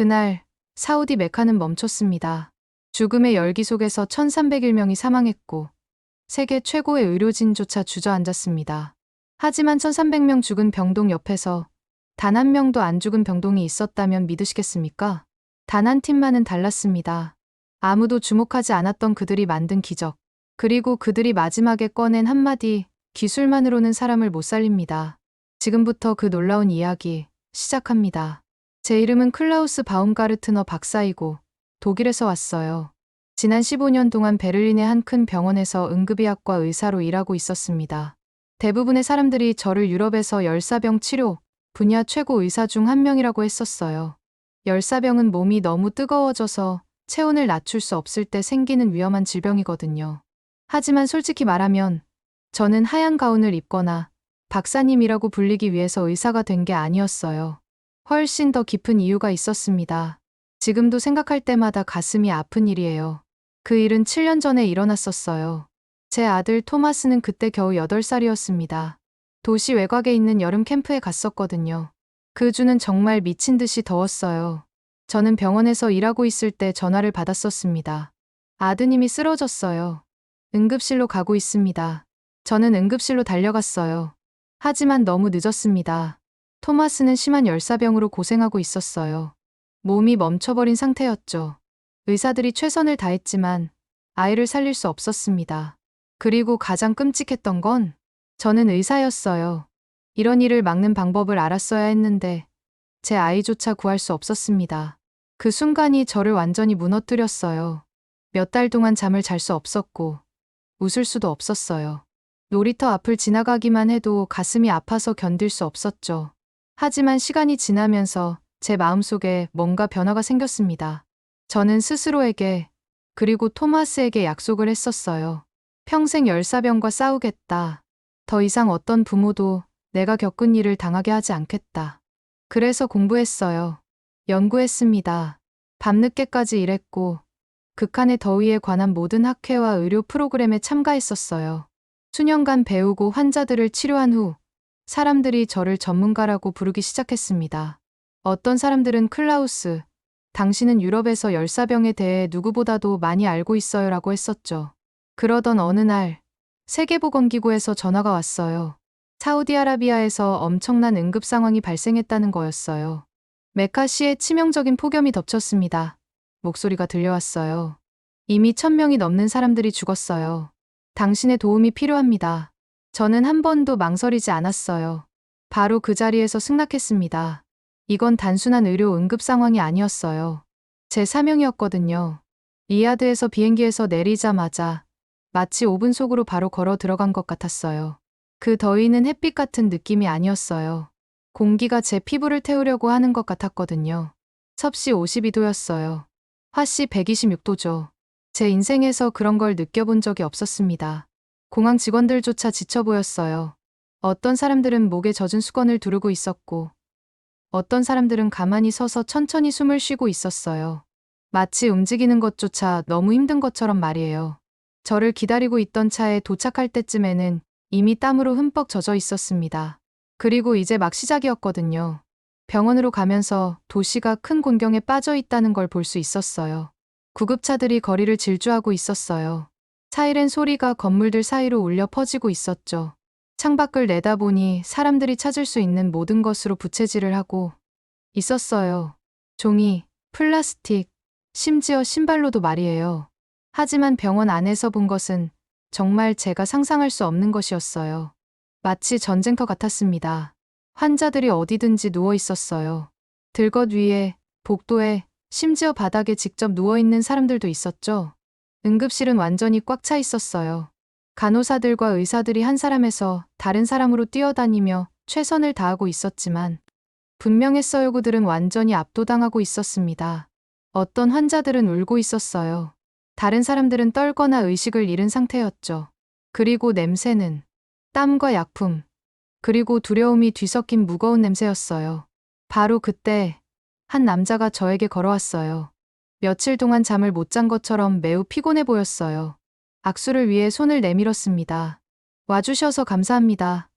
그날 사우디 메카는 멈췄습니다. 죽음의 열기 속에서 1301명이 사망했고 세계 최고의 의료진조차 주저앉았습니다. 하지만 1300명 죽은 병동 옆에서 단 한 명도 안 죽은 병동이 있었다면 믿으시겠습니까? 단 한 팀만은 달랐습니다. 아무도 주목하지 않았던 그들이 만든 기적. 그리고 그들이 마지막에 꺼낸 한마디 기술만으로는 사람을 못 살립니다. 지금부터 그 놀라운 이야기 시작합니다. 제 이름은 클라우스 바움가르트너 박사이고 독일에서 왔어요. 지난 15년 동안 베를린의 한 큰 병원에서 응급의학과 의사로 일하고 있었습니다. 대부분의 사람들이 저를 유럽에서 열사병 치료 분야 최고 의사 중 한 명이라고 했었어요. 열사병은 몸이 너무 뜨거워져서 체온을 낮출 수 없을 때 생기는 위험한 질병이거든요. 하지만 솔직히 말하면 저는 하얀 가운을 입거나 박사님이라고 불리기 위해서 의사가 된 게 아니었어요. 훨씬 더 깊은 이유가 있었습니다. 지금도 생각할 때마다 가슴이 아픈 일이에요. 그 일은 7년 전에 일어났었어요. 제 아들 토마스는 그때 겨우 8살이었습니다. 도시 외곽에 있는 여름 캠프에 갔었거든요. 그 주는 정말 미친 듯이 더웠어요. 저는 병원에서 일하고 있을 때 전화를 받았었습니다. 아드님이 쓰러졌어요. 응급실로 가고 있습니다. 저는 응급실로 달려갔어요. 하지만 너무 늦었습니다. 토마스는 심한 열사병으로 고생하고 있었어요. 몸이 멈춰버린 상태였죠. 의사들이 최선을 다했지만 아이를 살릴 수 없었습니다. 그리고 가장 끔찍했던 건 저는 의사였어요. 이런 일을 막는 방법을 알았어야 했는데 제 아이조차 구할 수 없었습니다. 그 순간이 저를 완전히 무너뜨렸어요. 몇 달 동안 잠을 잘 수 없었고 웃을 수도 없었어요. 놀이터 앞을 지나가기만 해도 가슴이 아파서 견딜 수 없었죠. 하지만 시간이 지나면서 제 마음속에 뭔가 변화가 생겼습니다. 저는 스스로에게 그리고 토마스에게 약속을 했었어요. 평생 열사병과 싸우겠다. 더 이상 어떤 부모도 내가 겪은 일을 당하게 하지 않겠다. 그래서 공부했어요. 연구했습니다. 밤늦게까지 일했고 극한의 더위에 관한 모든 학회와 의료 프로그램에 참가했었어요. 수년간 배우고 환자들을 치료한 후 사람들이 저를 전문가라고 부르기 시작했습니다. 어떤 사람들은 클라우스, 당신은 유럽에서 열사병에 대해 누구보다도 많이 알고 있어요 라고 했었죠. 그러던 어느 날 세계보건기구에서 전화가 왔어요. 사우디아라비아에서 엄청난 응급 상황이 발생했다는 거였어요. 메카시에 치명적인 폭염이 덮쳤습니다. 목소리가 들려왔어요. 이미 1000명이 넘는 사람들이 죽었어요. 당신의 도움이 필요합니다. 저는 한 번도 망설이지 않았어요. 바로 그 자리에서 승낙했습니다. 이건 단순한 의료 응급 상황이 아니었어요. 제 사명이었거든요. 리야드에서 비행기에서 내리자마자 마치 5분 속으로 바로 걸어 들어간 것 같았어요. 그 더위는 햇빛 같은 느낌이 아니었어요. 공기가 제 피부를 태우려고 하는 것 같았거든요. 섭씨 52도였어요. 화씨 126도죠. 제 인생에서 그런 걸 느껴본 적이 없었습니다. 공항 직원들조차 지쳐 보였어요. 어떤 사람들은 목에 젖은 수건을 두르고 있었고, 어떤 사람들은 가만히 서서 천천히 숨을 쉬고 있었어요. 마치 움직이는 것조차 너무 힘든 것처럼 말이에요. 저를 기다리고 있던 차에 도착할 때쯤에는 이미 땀으로 흠뻑 젖어 있었습니다. 그리고 이제 막 시작이었거든요. 병원으로 가면서 도시가 큰 곤경에 빠져 있다는 걸 볼 수 있었어요. 구급차들이 거리를 질주하고 있었어요. 사이렌 소리가 건물들 사이로 울려 퍼지고 있었죠. 창밖을 내다보니 사람들이 찾을 수 있는 모든 것으로 부채질을 하고 있었어요. 종이, 플라스틱, 심지어 신발로도 말이에요. 하지만 병원 안에서 본 것은 정말 제가 상상할 수 없는 것이었어요. 마치 전쟁터 같았습니다. 환자들이 어디든지 누워 있었어요. 들것 위에, 복도에, 심지어 바닥에 직접 누워있는 사람들도 있었죠. 응급실은 완전히 꽉 차 있었어요. 간호사들과 의사들이 한 사람에서 다른 사람으로 뛰어다니며 최선을 다하고 있었지만 분명했어요. 그들은 완전히 압도당하고 있었습니다. 어떤 환자들은 울고 있었어요. 다른 사람들은 떨거나 의식을 잃은 상태였죠. 그리고 냄새는 땀과 약품, 그리고 두려움이 뒤섞인 무거운 냄새였어요. 바로 그때 한 남자가 저에게 걸어왔어요. 며칠 동안 잠을 못 잔 것처럼 매우 피곤해 보였어요. 악수를 위해 손을 내밀었습니다. 와주셔서 감사합니다.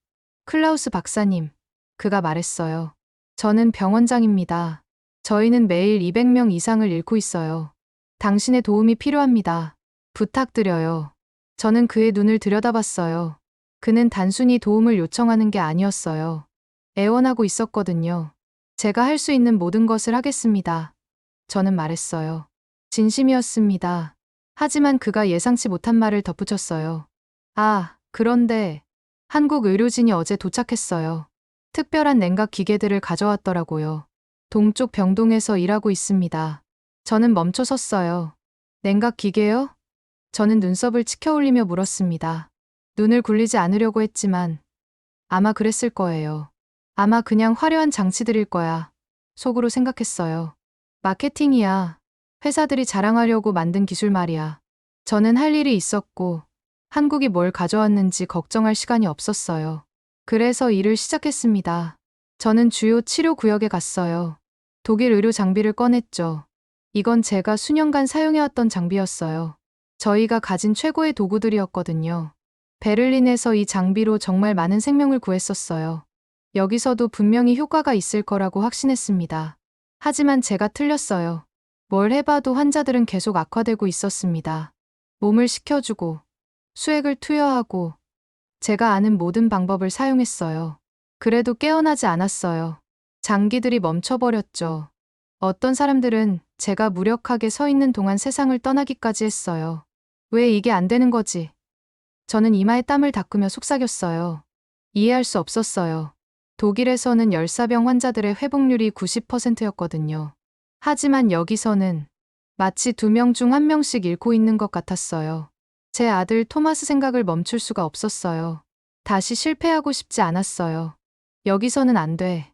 클라우스 박사님, 그가 말했어요. 저는 병원장입니다. 저희는 매일 200명 이상을 잃고 있어요. 당신의 도움이 필요합니다. 부탁드려요. 저는 그의 눈을 들여다봤어요. 그는 단순히 도움을 요청하는 게 아니었어요. 애원하고 있었거든요. 제가 할 수 있는 모든 것을 하겠습니다. 저는 말했어요. 진심이었습니다. 하지만 그가 예상치 못한 말을 덧붙였어요. 아, 그런데 한국 의료진이 어제 도착했어요. 특별한 냉각 기계들을 가져왔더라고요. 동쪽 병동에서 일하고 있습니다. 저는 멈춰 섰어요. 냉각 기계요? 저는 눈썹을 치켜 올리며 물었습니다. 눈을 굴리지 않으려고 했지만 아마 그랬을 거예요. 아마 그냥 화려한 장치들일 거야. 속으로 생각했어요. 마케팅이야. 회사들이 자랑하려고 만든 기술 말이야. 저는 할 일이 있었고 한국이 뭘 가져왔는지 걱정할 시간이 없었어요. 그래서 일을 시작했습니다. 저는 주요 치료 구역에 갔어요. 독일 의료 장비를 꺼냈죠. 이건 제가 수년간 사용해왔던 장비였어요. 저희가 가진 최고의 도구들이었거든요. 베를린에서 이 장비로 정말 많은 생명을 구했었어요. 여기서도 분명히 효과가 있을 거라고 확신했습니다. 하지만 제가 틀렸어요. 뭘 해봐도 환자들은 계속 악화되고 있었습니다. 몸을 식혀주고, 수액을 투여하고, 제가 아는 모든 방법을 사용했어요. 그래도 깨어나지 않았어요. 장기들이 멈춰버렸죠. 어떤 사람들은 제가 무력하게 서 있는 동안 세상을 떠나기까지 했어요. 왜 이게 안 되는 거지? 저는 이마에 땀을 닦으며 속삭였어요. 이해할 수 없었어요. 독일에서는 열사병 환자들의 회복률이 90%였거든요. 하지만 여기서는 마치 2명 중 1명씩 잃고 있는 것 같았어요. 제 아들 토마스 생각을 멈출 수가 없었어요. 다시 실패하고 싶지 않았어요. 여기서는 안 돼.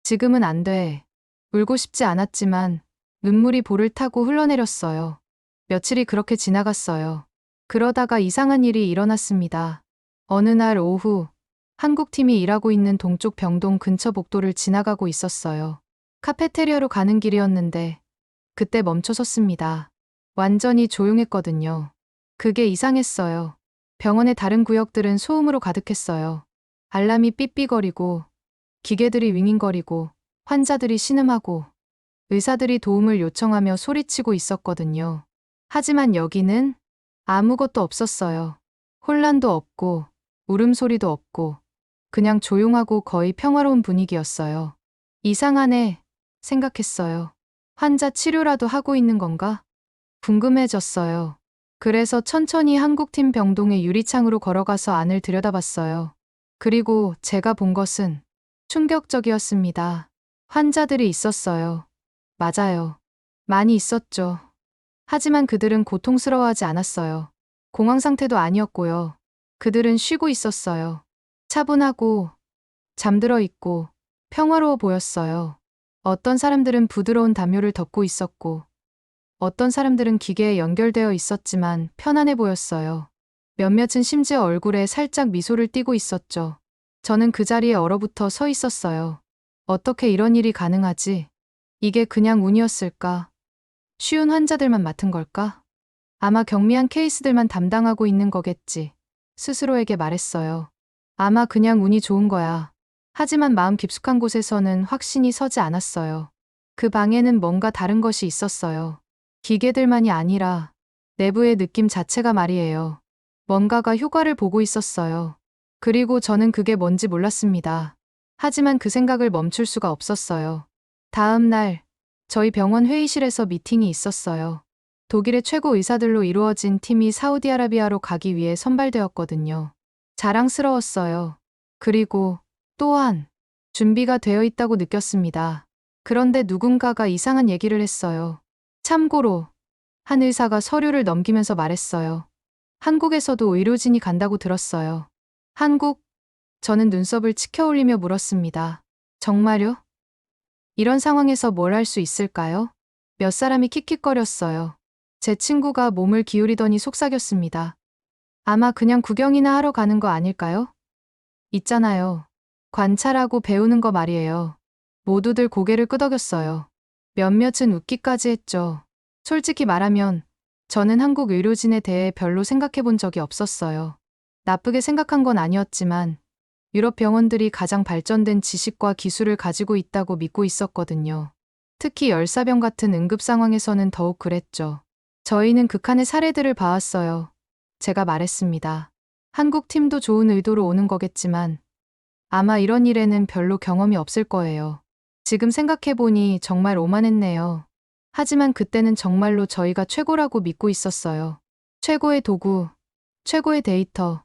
지금은 안 돼. 울고 싶지 않았지만 눈물이 볼을 타고 흘러내렸어요. 며칠이 그렇게 지나갔어요. 그러다가 이상한 일이 일어났습니다. 어느 날 오후 한국팀이 일하고 있는 동쪽 병동 근처 복도를 지나가고 있었어요. 카페테리아로 가는 길이었는데 그때 멈춰 섰습니다. 완전히 조용했거든요. 그게 이상했어요. 병원의 다른 구역들은 소음으로 가득했어요. 알람이 삐삐거리고 기계들이 윙윙거리고 환자들이 신음하고 의사들이 도움을 요청하며 소리치고 있었거든요. 하지만 여기는 아무것도 없었어요. 혼란도 없고 울음소리도 없고 그냥 조용하고 거의 평화로운 분위기였어요. 이상하네 생각했어요. 환자 치료라도 하고 있는 건가? 궁금해졌어요. 그래서 천천히 한국팀 병동의 유리창으로 걸어가서 안을 들여다봤어요. 그리고 제가 본 것은 충격적이었습니다. 환자들이 있었어요. 맞아요. 많이 있었죠. 하지만 그들은 고통스러워하지 않았어요. 공황 상태도 아니었고요. 그들은 쉬고 있었어요. 차분하고 잠들어 있고 평화로워 보였어요. 어떤 사람들은 부드러운 담요를 덮고 있었고 어떤 사람들은 기계에 연결되어 있었지만 편안해 보였어요. 몇몇은 심지어 얼굴에 살짝 미소를 띠고 있었죠. 저는 그 자리에 얼어붙어 서 있었어요. 어떻게 이런 일이 가능하지? 이게 그냥 운이었을까? 쉬운 환자들만 맡은 걸까? 아마 경미한 케이스들만 담당하고 있는 거겠지. 스스로에게 말했어요. 아마 그냥 운이 좋은 거야. 하지만 마음 깊숙한 곳에서는 확신이 서지 않았어요. 그 방에는 뭔가 다른 것이 있었어요. 기계들만이 아니라 내부의 느낌 자체가 말이에요. 뭔가가 효과를 보고 있었어요. 그리고 저는 그게 뭔지 몰랐습니다. 하지만 그 생각을 멈출 수가 없었어요. 다음 날, 저희 병원 회의실에서 미팅이 있었어요. 독일의 최고 의사들로 이루어진 팀이 사우디아라비아로 가기 위해 선발되었거든요. 자랑스러웠어요. 그리고 또한 준비가 되어 있다고 느꼈습니다. 그런데 누군가가 이상한 얘기를 했어요. 참고로 한 의사가 서류를 넘기면서 말했어요. 한국에서도 의료진이 간다고 들었어요. 한국? 저는 눈썹을 치켜 올리며 물었습니다. 정말요? 이런 상황에서 뭘 할 수 있을까요? 몇 사람이 킥킥거렸어요. 제 친구가 몸을 기울이더니 속삭였습니다. 아마 그냥 구경이나 하러 가는 거 아닐까요? 있잖아요. 관찰하고 배우는 거 말이에요. 모두들 고개를 끄덕였어요. 몇몇은 웃기까지 했죠. 솔직히 말하면 저는 한국 의료진에 대해 별로 생각해 본 적이 없었어요. 나쁘게 생각한 건 아니었지만 유럽 병원들이 가장 발전된 지식과 기술을 가지고 있다고 믿고 있었거든요. 특히 열사병 같은 응급 상황에서는 더욱 그랬죠. 저희는 극한의 사례들을 봐왔어요. 제가 말했습니다. 한국 팀도 좋은 의도로 오는 거겠지만 아마 이런 일에는 별로 경험이 없을 거예요. 지금 생각해보니 정말 오만했네요. 하지만 그때는 정말로 저희가 최고라고 믿고 있었어요. 최고의 도구, 최고의 데이터,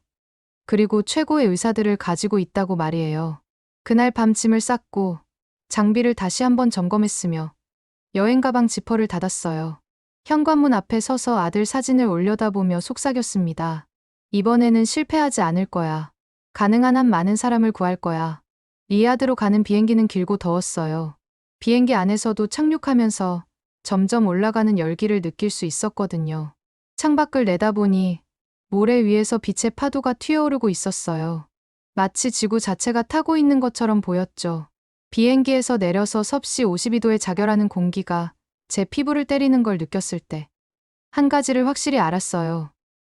그리고 최고의 의사들을 가지고 있다고 말이에요. 그날 밤 짐을 쌌고 장비를 다시 한번 점검했으며 여행 가방 지퍼를 닫았어요. 현관문 앞에 서서 아들 사진을 올려다보며 속삭였습니다. 이번에는 실패하지 않을 거야. 가능한 한 많은 사람을 구할 거야. 리야드로 가는 비행기는 길고 더웠어요. 비행기 안에서도 착륙하면서 점점 올라가는 열기를 느낄 수 있었거든요. 창밖을 내다보니 모래 위에서 빛의 파도가 튀어오르고 있었어요. 마치 지구 자체가 타고 있는 것처럼 보였죠. 비행기에서 내려서 섭씨 52도에 자결하는 공기가 제 피부를 때리는 걸 느꼈을 때 한 가지를 확실히 알았어요.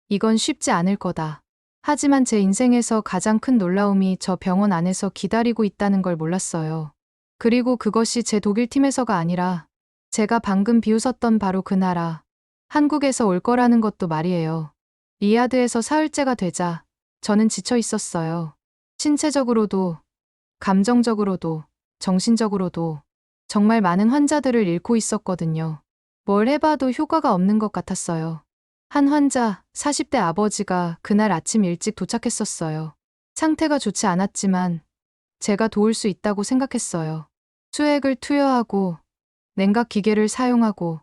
이건 쉽지 않을 거다. 하지만 제 인생에서 가장 큰 놀라움이 저 병원 안에서 기다리고 있다는 걸 몰랐어요. 그리고 그것이 제 독일 팀에서가 아니라 제가 방금 비웃었던 바로 그 나라, 한국에서 올 거라는 것도 말이에요. 리야드에서 사흘째가 되자 저는 지쳐 있었어요. 신체적으로도, 감정적으로도, 정신적으로도 정말 많은 환자들을 잃고 있었거든요. 뭘 해봐도 효과가 없는 것 같았어요. 한 환자, 40대 아버지가 그날 아침 일찍 도착했었어요. 상태가 좋지 않았지만 제가 도울 수 있다고 생각했어요. 수액을 투여하고 냉각 기계를 사용하고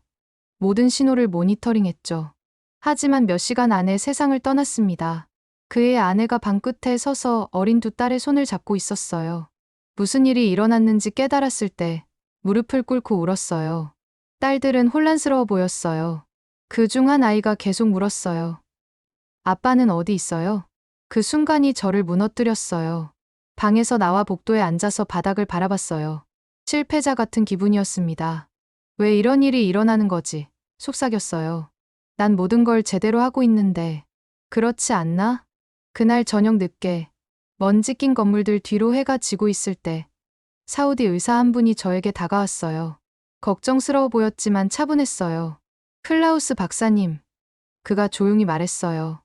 모든 신호를 모니터링했죠. 하지만 몇 시간 안에 세상을 떠났습니다. 그의 아내가 방 끝에 서서 어린 두 딸의 손을 잡고 있었어요. 무슨 일이 일어났는지 깨달았을 때 무릎을 꿇고 울었어요. 딸들은 혼란스러워 보였어요. 그 중 한 아이가 계속 물었어요. 아빠는 어디 있어요? 그 순간이 저를 무너뜨렸어요. 방에서 나와 복도에 앉아서 바닥을 바라봤어요. 실패자 같은 기분이었습니다. 왜 이런 일이 일어나는 거지? 속삭였어요. 난 모든 걸 제대로 하고 있는데. 그렇지 않나? 그날 저녁 늦게 먼지 낀 건물들 뒤로 해가 지고 있을 때 사우디 의사 한 분이 저에게 다가왔어요. 걱정스러워 보였지만 차분했어요. 클라우스 박사님. 그가 조용히 말했어요.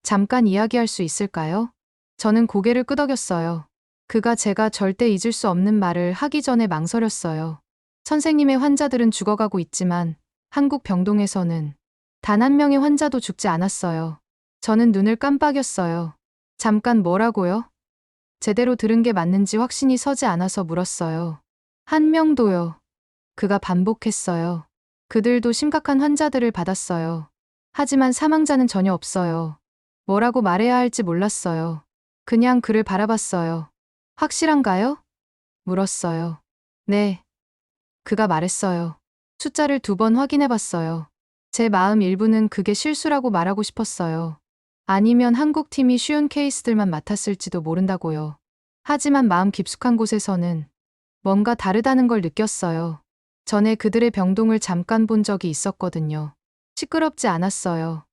잠깐 이야기할 수 있을까요? 저는 고개를 끄덕였어요. 그가 제가 절대 잊을 수 없는 말을 하기 전에 망설였어요. 선생님의 환자들은 죽어가고 있지만 한국 병동에서는 단 한 명의 환자도 죽지 않았어요. 저는 눈을 깜빡였어요. 잠깐 뭐라고요? 제대로 들은 게 맞는지 확신이 서지 않아서 물었어요. 한 명도요. 그가 반복했어요. 그들도 심각한 환자들을 받았어요. 하지만 사망자는 전혀 없어요. 뭐라고 말해야 할지 몰랐어요. 그냥 그를 바라봤어요. 확실한가요? 물었어요. 네. 그가 말했어요. 숫자를 2번 확인해봤어요. 제 마음 일부는 그게 실수라고 말하고 싶었어요. 아니면 한국 팀이 쉬운 케이스들만 맡았을지도 모른다고요. 하지만 마음 깊숙한 곳에서는 뭔가 다르다는 걸 느꼈어요. 전에 그들의 병동을 잠깐 본 적이 있었거든요. 시끄럽지 않았어요.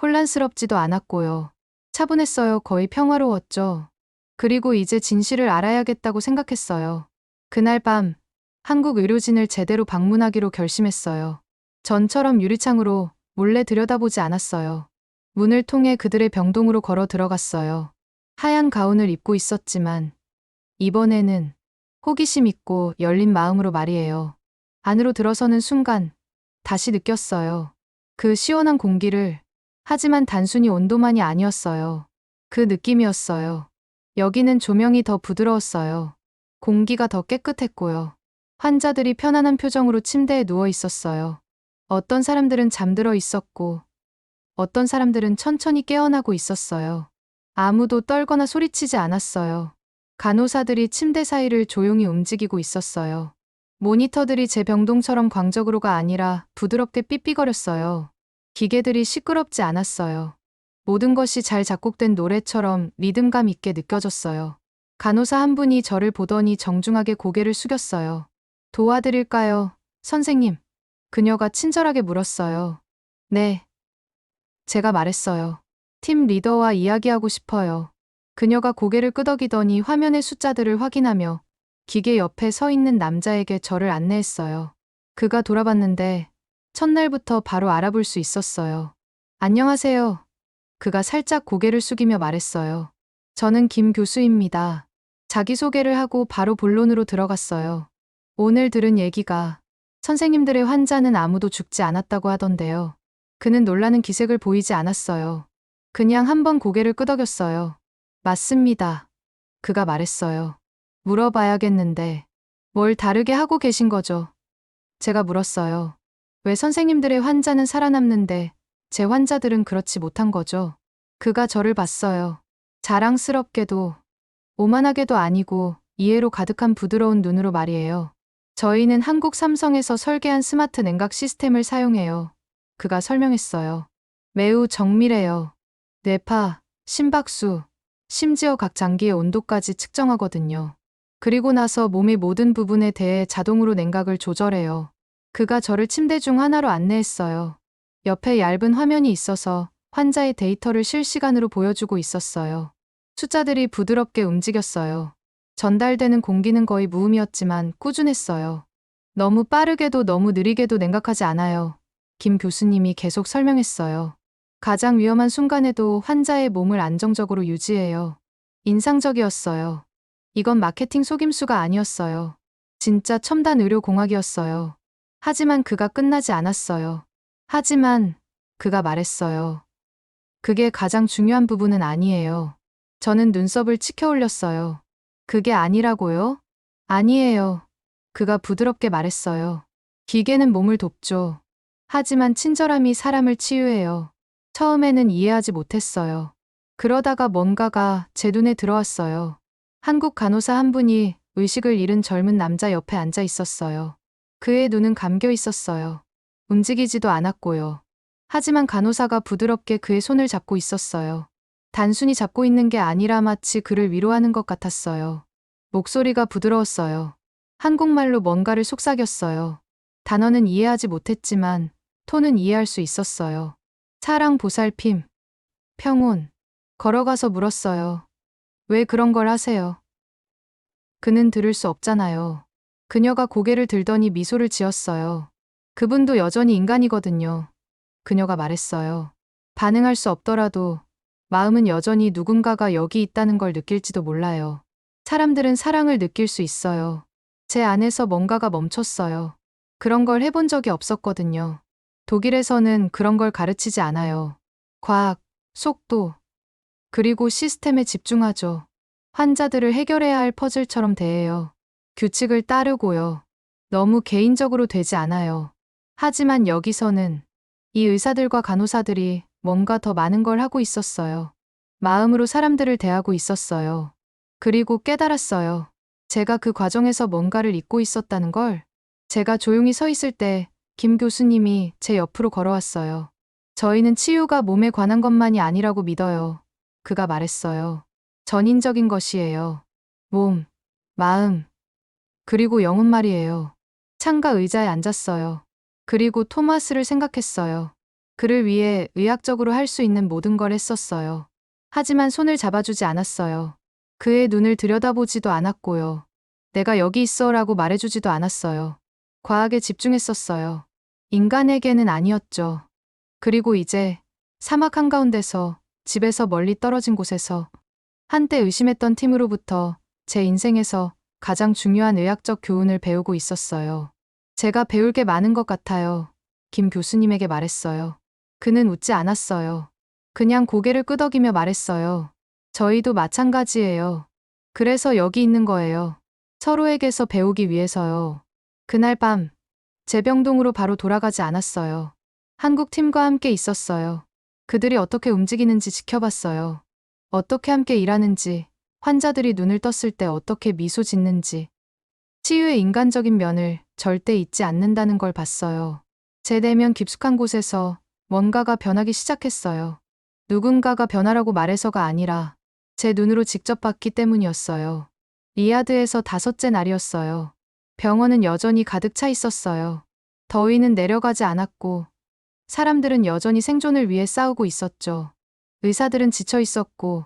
혼란스럽지도 않았고요. 차분했어요. 거의 평화로웠죠. 그리고 이제 진실을 알아야겠다고 생각했어요. 그날 밤 한국 의료진을 제대로 방문하기로 결심했어요. 전처럼 유리창으로 몰래 들여다보지 않았어요. 문을 통해 그들의 병동으로 걸어 들어갔어요. 하얀 가운을 입고 있었지만 이번에는 호기심 있고 열린 마음으로 말이에요. 안으로 들어서는 순간 다시 느꼈어요. 그 시원한 공기를. 하지만 단순히 온도만이 아니었어요. 그 느낌이었어요. 여기는 조명이 더 부드러웠어요. 공기가 더 깨끗했고요. 환자들이 편안한 표정으로 침대에 누워 있었어요. 어떤 사람들은 잠들어 있었고 어떤 사람들은 천천히 깨어나고 있었어요. 아무도 떨거나 소리치지 않았어요. 간호사들이 침대 사이를 조용히 움직이고 있었어요. 모니터들이 제 병동처럼 광적으로가 아니라 부드럽게 삐삐거렸어요. 기계들이 시끄럽지 않았어요. 모든 것이 잘 작곡된 노래처럼 리듬감 있게 느껴졌어요. 간호사 한 분이 저를 보더니 정중하게 고개를 숙였어요. 도와드릴까요, 선생님? 그녀가 친절하게 물었어요. 네. 제가 말했어요. 팀 리더와 이야기하고 싶어요. 그녀가 고개를 끄덕이더니 화면의 숫자들을 확인하며 기계 옆에 서 있는 남자에게 저를 안내했어요. 그가 돌아봤는데 첫날부터 바로 알아볼 수 있었어요. 안녕하세요. 그가 살짝 고개를 숙이며 말했어요. 저는 김 교수입니다. 자기소개를 하고 바로 본론으로 들어갔어요. 오늘 들은 얘기가 선생님들의 환자는 아무도 죽지 않았다고 하던데요. 그는 놀라는 기색을 보이지 않았어요. 그냥 한번 고개를 끄덕였어요. 맞습니다. 그가 말했어요. 물어봐야겠는데 뭘 다르게 하고 계신 거죠? 제가 물었어요. 왜 선생님들의 환자는 살아남는데 제 환자들은 그렇지 못한 거죠? 그가 저를 봤어요. 자랑스럽게도 오만하게도 아니고 이해로 가득한 부드러운 눈으로 말이에요. 저희는 한국 삼성에서 설계한 스마트 냉각 시스템을 사용해요. 그가 설명했어요. 매우 정밀해요. 뇌파, 심박수, 심지어 각 장기의 온도까지 측정하거든요. 그리고 나서 몸의 모든 부분에 대해 자동으로 냉각을 조절해요. 그가 저를 침대 중 하나로 안내했어요. 옆에 얇은 화면이 있어서 환자의 데이터를 실시간으로 보여주고 있었어요. 숫자들이 부드럽게 움직였어요. 전달되는 공기는 거의 무음이었지만 꾸준했어요. 너무 빠르게도 너무 느리게도 냉각하지 않아요. 김 교수님이 계속 설명했어요. 가장 위험한 순간에도 환자의 몸을 안정적으로 유지해요. 인상적이었어요. 이건 마케팅 속임수가 아니었어요. 진짜 첨단 의료 공학이었어요. 하지만 그가 끝나지 않았어요. 하지만 그가 말했어요. 그게 가장 중요한 부분은 아니에요. 저는 눈썹을 치켜 올렸어요. 그게 아니라고요? 아니에요. 그가 부드럽게 말했어요. 기계는 몸을 돕죠. 하지만 친절함이 사람을 치유해요. 처음에는 이해하지 못했어요. 그러다가 뭔가가 제 눈에 들어왔어요. 한국 간호사 한 분이 의식을 잃은 젊은 남자 옆에 앉아 있었어요. 그의 눈은 감겨 있었어요. 움직이지도 않았고요. 하지만 간호사가 부드럽게 그의 손을 잡고 있었어요. 단순히 잡고 있는 게 아니라 마치 그를 위로하는 것 같았어요. 목소리가 부드러웠어요. 한국말로 뭔가를 속삭였어요. 단어는 이해하지 못했지만 톤은 이해할 수 있었어요. 사랑, 보살핌, 평온. 걸어가서 물었어요. 왜 그런 걸 하세요? 그는 들을 수 없잖아요. 그녀가 고개를 들더니 미소를 지었어요. 그분도 여전히 인간이거든요. 그녀가 말했어요. 반응할 수 없더라도 마음은 여전히 누군가가 여기 있다는 걸 느낄지도 몰라요. 사람들은 사랑을 느낄 수 있어요. 제 안에서 뭔가가 멈췄어요. 그런 걸 해본 적이 없었거든요. 독일에서는 그런 걸 가르치지 않아요. 과학, 속도, 그리고 시스템에 집중하죠. 환자들을 해결해야 할 퍼즐처럼 대해요. 규칙을 따르고요. 너무 개인적으로 되지 않아요. 하지만 여기서는 이 의사들과 간호사들이 뭔가 더 많은 걸 하고 있었어요. 마음으로 사람들을 대하고 있었어요. 그리고 깨달았어요. 제가 그 과정에서 뭔가를 잊고 있었다는 걸. 제가 조용히 서 있을 때 김 교수님이 제 옆으로 걸어왔어요. 저희는 치유가 몸에 관한 것만이 아니라고 믿어요. 그가 말했어요. 전인적인 것이에요. 몸, 마음, 그리고 영혼 말이에요. 창가 의자에 앉았어요. 그리고 토마스를 생각했어요. 그를 위해 의학적으로 할 수 있는 모든 걸 했었어요. 하지만 손을 잡아주지 않았어요. 그의 눈을 들여다보지도 않았고요. 내가 여기 있어라고 말해주지도 않았어요. 과학에 집중했었어요. 인간에게는 아니었죠. 그리고 이제 사막 한가운데서 집에서 멀리 떨어진 곳에서 한때 의심했던 팀으로부터 제 인생에서 가장 중요한 의학적 교훈을 배우고 있었어요. 제가 배울 게 많은 것 같아요. 김 교수님에게 말했어요. 그는 웃지 않았어요. 그냥 고개를 끄덕이며 말했어요. 저희도 마찬가지예요. 그래서 여기 있는 거예요. 서로에게서 배우기 위해서요. 그날 밤, 제병동으로 바로 돌아가지 않았어요. 한국 팀과 함께 있었어요. 그들이 어떻게 움직이는지 지켜봤어요. 어떻게 함께 일하는지, 환자들이 눈을 떴을 때 어떻게 미소 짓는지. 치유의 인간적인 면을 절대 잊지 않는다는 걸 봤어요. 제 내면 깊숙한 곳에서 뭔가가 변하기 시작했어요. 누군가가 변하라고 말해서가 아니라 제 눈으로 직접 봤기 때문이었어요. 리야드에서 5째 날이었어요. 병원은 여전히 가득 차 있었어요. 더위는 내려가지 않았고 사람들은 여전히 생존을 위해 싸우고 있었죠. 의사들은 지쳐 있었고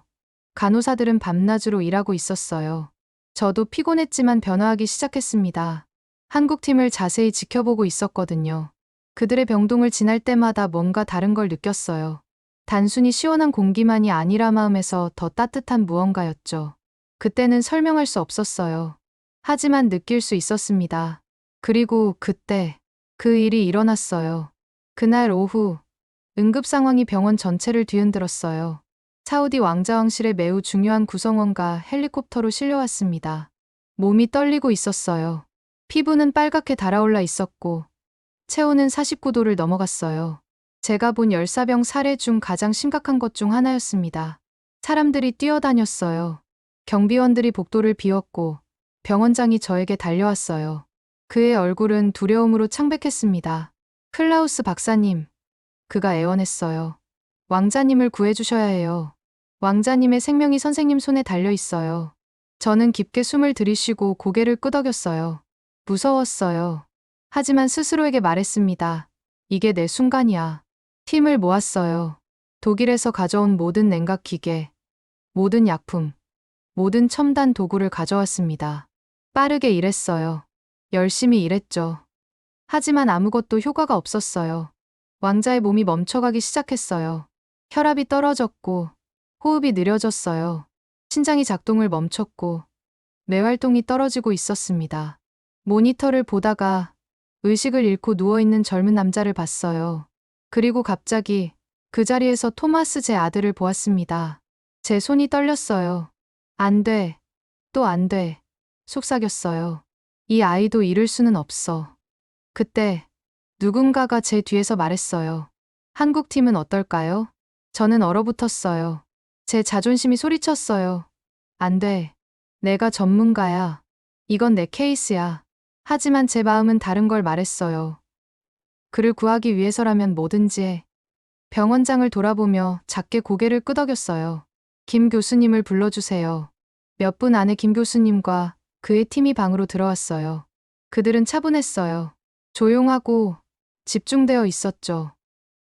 간호사들은 밤낮으로 일하고 있었어요. 저도 피곤했지만 변화하기 시작했습니다. 한국팀을 자세히 지켜보고 있었거든요. 그들의 병동을 지날 때마다 뭔가 다른 걸 느꼈어요. 단순히 시원한 공기만이 아니라 마음에서 더 따뜻한 무언가였죠. 그때는 설명할 수 없었어요. 하지만 느낄 수 있었습니다. 그리고 그때 그 일이 일어났어요. 그날 오후 응급 상황이 병원 전체를 뒤흔들었어요. 사우디 왕자왕실의 매우 중요한 구성원과 헬리콥터로 실려왔습니다. 몸이 떨리고 있었어요. 피부는 빨갛게 달아올라 있었고 체온은 49도를 넘어갔어요. 제가 본 열사병 사례 중 가장 심각한 것 중 하나였습니다. 사람들이 뛰어다녔어요. 경비원들이 복도를 비웠고 병원장이 저에게 달려왔어요. 그의 얼굴은 두려움으로 창백했습니다. 클라우스 박사님, 그가 애원했어요. 왕자님을 구해주셔야 해요. 왕자님의 생명이 선생님 손에 달려 있어요. 저는 깊게 숨을 들이쉬고 고개를 끄덕였어요. 무서웠어요. 하지만 스스로에게 말했습니다. 이게 내 순간이야. 힘을 모았어요. 독일에서 가져온 모든 냉각 기계, 모든 약품, 모든 첨단 도구를 가져왔습니다. 빠르게 일했어요. 열심히 일했죠. 하지만 아무것도 효과가 없었어요. 왕자의 몸이 멈춰가기 시작했어요. 혈압이 떨어졌고 호흡이 느려졌어요. 심장이 작동을 멈췄고 뇌활동이 떨어지고 있었습니다. 모니터를 보다가 의식을 잃고 누워있는 젊은 남자를 봤어요. 그리고 갑자기 그 자리에서 토마스 제 아들을 보았습니다. 제 손이 떨렸어요. 안 돼. 또 안 돼. 속삭였어요. 이 아이도 잃을 수는 없어. 그때 누군가가 제 뒤에서 말했어요. 한국팀은 어떨까요? 저는 얼어붙었어요. 제 자존심이 소리쳤어요. 안 돼. 내가 전문가야. 이건 내 케이스야. 하지만 제 마음은 다른 걸 말했어요. 그를 구하기 위해서라면 뭐든지 해. 병원장을 돌아보며 작게 고개를 끄덕였어요. 김 교수님을 불러주세요. 몇 분 안에 김 교수님과 그의 팀이 방으로 들어왔어요. 그들은 차분했어요. 조용하고 집중되어 있었죠.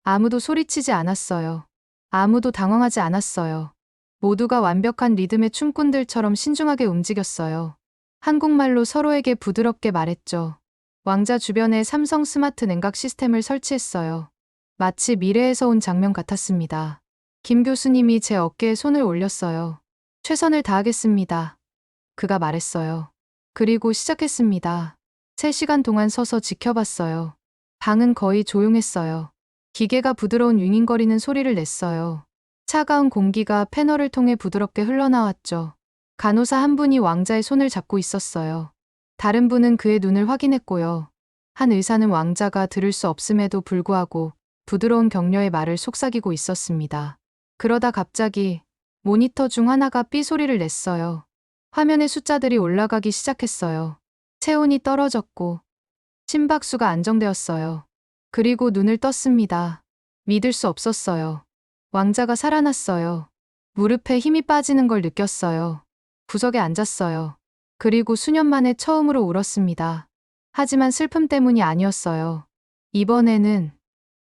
아무도 소리치지 않았어요. 아무도 당황하지 않았어요. 모두가 완벽한 리듬의 춤꾼들처럼 신중하게 움직였어요. 한국말로 서로에게 부드럽게 말했죠. 왕자 주변에 삼성 스마트 냉각 시스템을 설치했어요. 마치 미래에서 온 장면 같았습니다. 김 교수님이 제 어깨에 손을 올렸어요. 최선을 다하겠습니다. 그가 말했어요. 그리고 시작했습니다. 3시간 동안 서서 지켜봤어요. 방은 거의 조용했어요. 기계가 부드러운 윙윙거리는 소리를 냈어요. 차가운 공기가 패널을 통해 부드럽게 흘러나왔죠. 간호사 한 분이 왕자의 손을 잡고 있었어요. 다른 분은 그의 눈을 확인했고요. 한 의사는 왕자가 들을 수 없음에도 불구하고 부드러운 격려의 말을 속삭이고 있었습니다. 그러다 갑자기 모니터 중 하나가 삐 소리를 냈어요. 화면에 숫자들이 올라가기 시작했어요. 체온이 떨어졌고 심박수가 안정되었어요. 그리고 눈을 떴습니다. 믿을 수 없었어요. 왕자가 살아났어요. 무릎에 힘이 빠지는 걸 느꼈어요. 구석에 앉았어요. 그리고 수년 만에 처음으로 울었습니다. 하지만 슬픔 때문이 아니었어요. 이번에는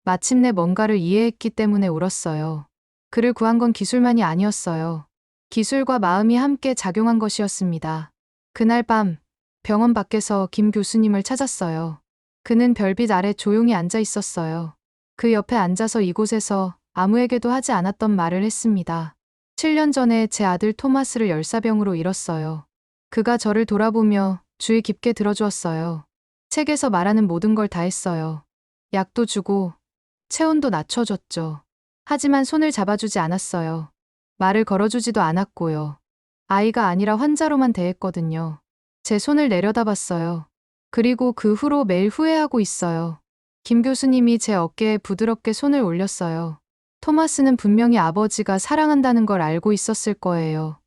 마침내 뭔가를 이해했기 때문에 울었어요. 그를 구한 건 기술만이 아니었어요. 기술과 마음이 함께 작용한 것이었습니다. 그날 밤 병원 밖에서 김 교수님을 찾았어요. 그는 별빛 아래 조용히 앉아 있었어요. 그 옆에 앉아서 이곳에서 아무에게도 하지 않았던 말을 했습니다. 7년 전에 제 아들 토마스를 열사병으로 잃었어요. 그가 저를 돌아보며 주의 깊게 들어주었어요. 책에서 말하는 모든 걸 다 했어요. 약도 주고 체온도 낮춰줬죠. 하지만 손을 잡아주지 않았어요. 말을 걸어주지도 않았고요. 아이가 아니라 환자로만 대했거든요. 제 손을 내려다봤어요. 그리고 그 후로 매일 후회하고 있어요. 김 교수님이 제 어깨에 부드럽게 손을 올렸어요. 토마스는 분명히 아버지가 사랑한다는 걸 알고 있었을 거예요.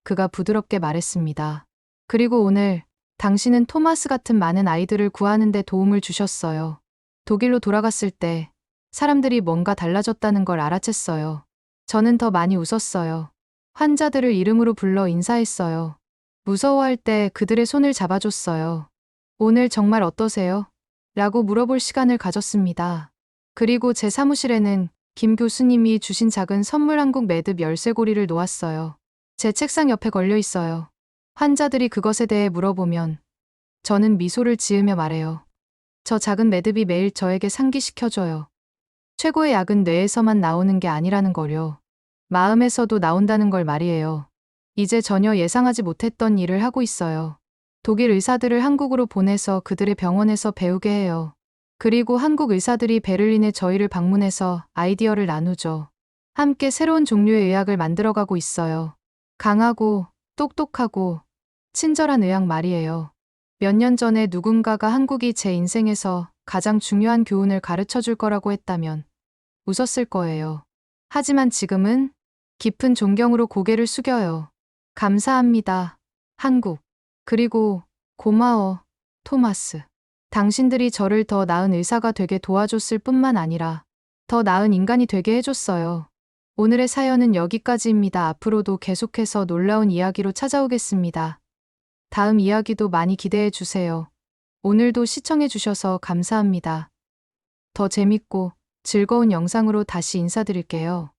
그가 부드럽게 말했습니다. 그리고 오늘 당신은 토마스 같은 많은 아이들을 구하는 데 도움을 주셨어요. 독일로 돌아갔을 때 사람들이 뭔가 달라졌다는 걸 알아챘어요. 저는 더 많이 웃었어요. 환자들을 이름으로 불러 인사했어요. 무서워할 때 그들의 손을 잡아줬어요. 오늘 정말 어떠세요? 라고 물어볼 시간을 가졌습니다. 그리고 제 사무실에는 김 교수님이 주신 작은 선물 한국 매듭 열쇠고리를 놓았어요. 제 책상 옆에 걸려 있어요. 환자들이 그것에 대해 물어보면 저는 미소를 지으며 말해요. 저 작은 매듭이 매일 저에게 상기시켜줘요. 최고의 약은 뇌에서만 나오는 게 아니라는 걸요. 마음에서도 나온다는 걸 말이에요. 이제 전혀 예상하지 못했던 일을 하고 있어요. 독일 의사들을 한국으로 보내서 그들의 병원에서 배우게 해요. 그리고 한국 의사들이 베를린에 저희를 방문해서 아이디어를 나누죠. 함께 새로운 종류의 의학을 만들어가고 있어요. 강하고 똑똑하고 친절한 의학 말이에요. 몇 년 전에 누군가가 한국이 제 인생에서 가장 중요한 교훈을 가르쳐 줄 거라고 했다면 웃었을 거예요. 하지만 지금은 깊은 존경으로 고개를 숙여요. 감사합니다. 한국. 그리고 고마워, 토마스. 당신들이 저를 더 나은 의사가 되게 도와줬을 뿐만 아니라 더 나은 인간이 되게 해줬어요. 오늘의 사연은 여기까지입니다. 앞으로도 계속해서 놀라운 이야기로 찾아오겠습니다. 다음 이야기도 많이 기대해 주세요. 오늘도 시청해 주셔서 감사합니다. 더 재밌고 즐거운 영상으로 다시 인사드릴게요.